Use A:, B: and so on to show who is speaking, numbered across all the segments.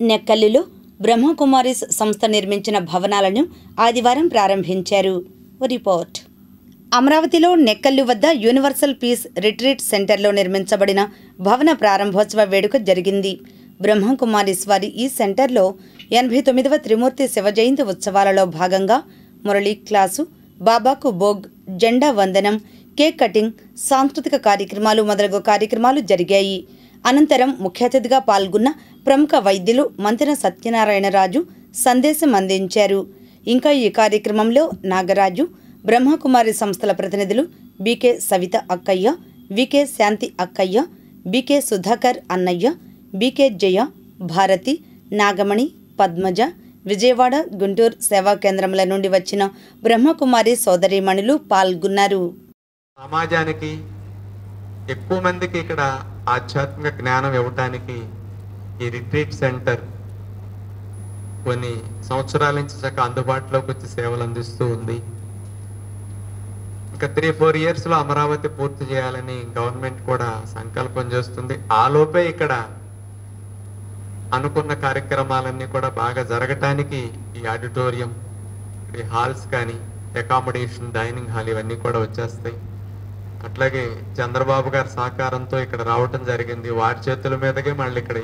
A: నెక్కల్లులో బ్రహ్మకుమారీస్ సంస్థ నిర్మించిన భవనాలను ఆదివారం ప్రారంభించారు. రిపోర్ట్. అమరావతిలో నెక్కల్లు వద్ద యూనివర్సల్ పీస్ రిట్రీట్ సెంటర్లో నిర్మించబడిన భవన ప్రారంభోత్సవ వేడుక జరిగింది. బ్రహ్మకుమారీస్ వారి ఈ సెంటర్లో 89వ త్రిమూర్తి శివ జయంతి ఉత్సవాలలో భాగంగా మురళీ క్లాసు, బాబాకు భోగ్, జెండా వందనం, కేక్ కటింగ్, సాంస్కృతిక కార్యక్రమాలు మొదలగు కార్యక్రమాలు జరిగాయి. అనంతరం ముఖ్య అతిథిగా పాల్గొన్న ప్రముఖ వైద్యులు మంతెన సత్యనారాయణరాజు సందేశం అందించారు. ఇంకా ఈ కార్యక్రమంలో నాగరాజు, బ్రహ్మకుమారి సంస్థల ప్రతినిధులు బీకే సవిత అక్కయ్య, వికే శాంతి అక్కయ్య, బీకే సుధాకర్ అన్నయ్య, బీకే జయ, భారతి, నాగమణి, పద్మజ, విజయవాడ, గుంటూరు సేవా కేంద్రముల నుండి వచ్చిన బ్రహ్మకుమారి సోదరీమణులు పాల్గొన్నారు.
B: సమాజానికి ఎక్కువ మందికి ఇక్కడ ఆధ్యాత్మిక జ్ఞానం ఇవ్వటానికి ఈ రిట్రీట్ సెంటర్ కొన్ని సంవత్సరాల నుంచి చక్కగా అందుబాటులోకి వచ్చి సేవలు అందిస్తూ ఉంది. ఇంకా 3-4 ఇయర్స్లో అమరావతి పూర్తి చేయాలని గవర్నమెంట్ కూడా సంకల్పం చేస్తుంది. ఆలోపే ఇక్కడ అనుకున్న కార్యక్రమాలన్నీ కూడా బాగా జరగటానికి ఈ ఆడిటోరియం, ఈ హాల్స్ కానీ, అకామిడేషన్, డైనింగ్ హాల్ ఇవన్నీ కూడా వచ్చేస్తాయి. అట్లాగే చంద్రబాబు గారి సహకారంతో ఇక్కడ రావటం జరిగింది. వారి చేతుల మీదకే మళ్ళీ ఇక్కడ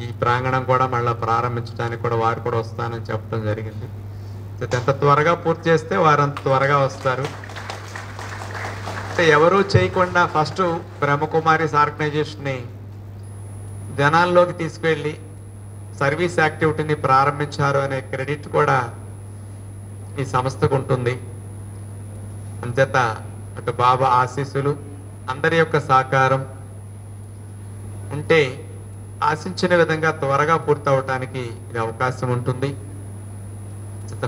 B: ఈ ప్రాంగణం కూడా మళ్ళీ ప్రారంభించడానికి కూడా వారు కూడా వస్తానని చెప్పడం జరిగింది. ఎంత త్వరగా పూర్తి చేస్తే వారు అంత త్వరగా వస్తారు. అంటే ఎవరూ చేయకుండా ఫస్ట్ బ్రహ్మకుమారీస్ ఆర్గనైజేషన్ని జనాల్లోకి తీసుకెళ్ళి సర్వీస్ యాక్టివిటీని ప్రారంభించారు అనే క్రెడిట్ కూడా ఈ సంస్థకు ఉంటుంది. అంచేత అటు బాబా ఆశీస్సులు, అందరి యొక్క సహకారం ఉంటే ఆశించిన విధంగా త్వరగా పూర్తవటానికి ఇది అవకాశం ఉంటుంది.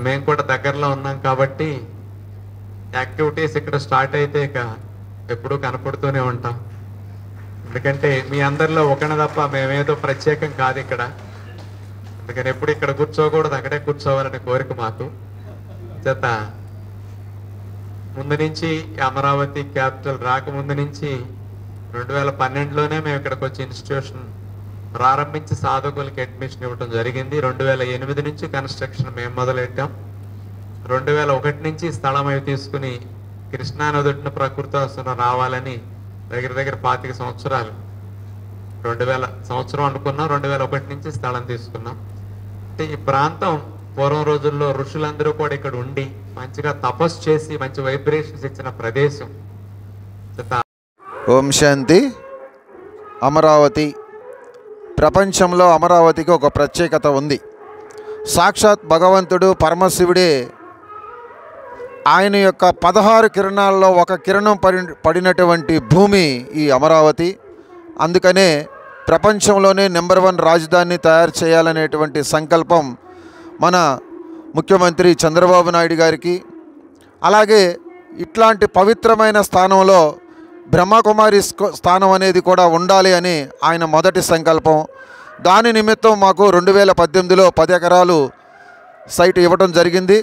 B: మేము కూడా దగ్గరలో ఉన్నాం కాబట్టి యాక్టివిటీస్ ఇక్కడ స్టార్ట్ అయితే ఇక ఎప్పుడూ కనపడుతూనే ఉంటాం. ఎందుకంటే మీ అందరిలో ఒకటి తప్ప మేమేదో ప్రత్యేకం కాదు ఇక్కడ. అందుకని ఎప్పుడు ఇక్కడ కూర్చోకూడదు, అక్కడే కూర్చోవాలనే కోరిక మాకు. చేత ముందు నుంచి అమరావతి క్యాపిటల్ రాకముందు నుంచి 2012లోనే మేము ఇక్కడికి వచ్చి ఇన్స్టిట్యూషన్ ప్రారంభించి సాధకులకి అడ్మిషన్ ఇవ్వడం జరిగింది. 2008 నుంచి కన్స్ట్రక్షన్ మేము మొదలెట్టాం. 2001 నుంచి స్థలం అవి తీసుకుని కృష్ణానదుటిన ప్రకృతి వస్తున్న రావాలని దగ్గర 25 సంవత్సరాలు, 2000 సంవత్సరం అనుకున్నాం. 2001 నుంచి స్థలం తీసుకున్నాం. అంటే ఈ ప్రాంతం పూర్వం రోజుల్లో ఋషులందరూ కూడా ఇక్కడ ఉండి మంచిగా తపస్సు చేసి మంచి వైబ్రేషన్స్ ఇచ్చిన ప్రదేశం.
C: ఓం శాంతి. అమరావతి ప్రపంచంలో అమరావతికి ఒక ప్రత్యేకత ఉంది. సాక్షాత్ భగవంతుడు పరమశివుడే ఆయన యొక్క 16 కిరణాల్లో ఒక కిరణం పడినటువంటి భూమి ఈ అమరావతి. అందుకనే ప్రపంచంలోనే నెంబర్ 1 రాజధానిని తయారు చేయాలనేటువంటి సంకల్పం మన ముఖ్యమంత్రి చంద్రబాబు నాయుడు గారికి. అలాగే ఇట్లాంటి పవిత్రమైన స్థానంలో బ్రహ్మకుమారి స్థానం అనేది కూడా ఉండాలి అని ఆయన మొదటి సంకల్పం. దాని నిమిత్తం మాకు 2018లో 10 ఎకరాలు సైట్ ఇవ్వడం జరిగింది.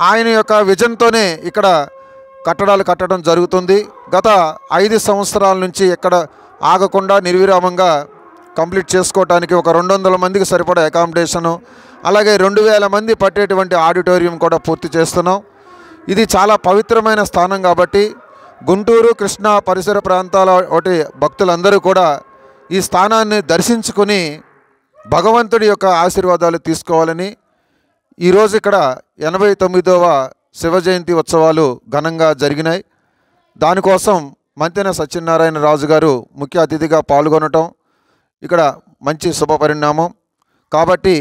C: ఆయన యొక్క విజన్తోనే ఇక్కడ కట్టడాలు కట్టడం జరుగుతుంది. గత 5 సంవత్సరాల నుంచి ఎక్కడ ఆగకుండా నిర్విరామంగా కంప్లీట్ చేసుకోవటానికి ఒక 200 మందికి సరిపడా అకామిడేషను, అలాగే 2000 మంది పట్టేటువంటి ఆడిటోరియం కూడా పూర్తి చేస్తున్నాం. ఇది చాలా పవిత్రమైన స్థానం కాబట్టి గుంటూరు, కృష్ణా పరిసర ప్రాంతాల ఒకటి భక్తులందరూ కూడా ఈ స్థానాన్ని దర్శించుకుని భగవంతుడి యొక్క ఆశీర్వాదాలు తీసుకోవాలని ఈరోజు ఇక్కడ 89వ శివ జయంతి ఉత్సవాలు ఘనంగా జరిగినాయి. దానికోసం మంతెన సత్యనారాయణ రాజు గారు ముఖ్య అతిథిగా పాల్గొనటం ఇక్కడ మంచి శుభ పరిణామం. కాబట్టి